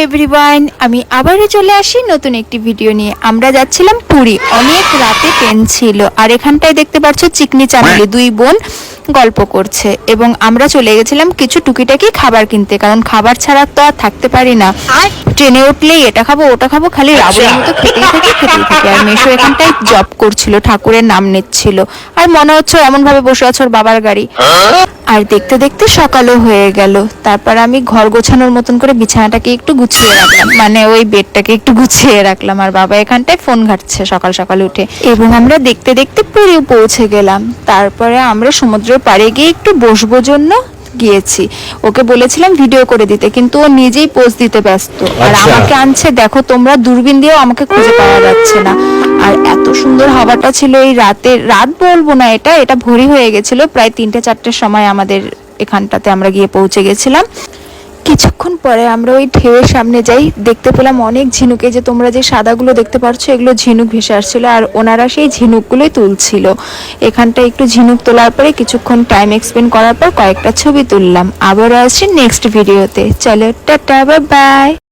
Everyone, আমি আবারও চলে আসি নতুন একটি ভিডিও নিয়ে। আমরা যাচ্ছিলাম পুরী, অনেক রাতে ট্রেন ছিল। আর এখানটায় দেখতে পাচ্ছ চিকনি চামেলি দুই বোন গল্প করছে, এবং আমরা চলে গেছিলাম কিছু টুকিটাকি খাবার কিনতে, কারণ খাবার ছাড়া তো আর থাকতে পারি না। আর ট্রেনে উঠলেই এটা খাবো ওটা খাবো, খালি রাবণের মতো খেতেই থাকে। আর মেশো এখানটায় জব করছিল, ঠাকুরের নাম নিচ্ছিল, আর মনে হচ্ছে এমন ভাবে বসে আছে ওর বাবার গাড়ি। আর দেখতে দেখতে সকালও হয়ে গেল। তারপর আমি ঘর গোছানোর মতন করে বিছানাটাকে একটু গুছিয়ে রাখলাম, মানে ওই বেডটাকে একটু গুছিয়ে রাখলাম। আর বাবা এখানটায় ফোন ঘাটছে সকাল সকাল উঠে। এবং আমরা দেখতে দেখতে পুরীও পৌঁছে গেলাম। তারপরে আমরা সমুদ্রের পাড়ে গিয়ে একটু বসবো জন্য গিয়েছি। ওকে বলেছিলাম ভিডিও করে দিতে, কিন্তু ও নিজেই পোজ দিতে ব্যস্ত। আর আমাকে আনছে, দেখো তোমরা, দূরবীন দিয়েও আমাকে খুঁজে পাওয়া যাচ্ছে না। আর এত সুন্দর হাওয়াটা ছিল এই রাতে, রাত বলবো না, এটা ভোরই হয়ে গেছিল, প্রায় 3টে-4টের সময় আমাদের এখানটাতে আমরা গিয়ে পৌঁছে গেছিলাম। কিছুক্ষণ পরে আমরা ওই ঢেউয়ের সামনে যাই, দেখতে পেলাম অনেক ঝিনুকে, যে তোমরা যে সাদাগুলো দেখতে পাচ্ছ এগুলো ঝিনুক ভেসে আসছিল, আর ওনারা সেই ঝিনুকগুলোই তুলছিল। এখানটা একটু ঝিনুক তোলার পরে কিছুক্ষণ টাইম এক্সপেন্ড করার পর কয়েকটা ছবি তুললাম। আবারও আসছি নেক্সট ভিডিওতে। চলো টাটা, বাই বাই।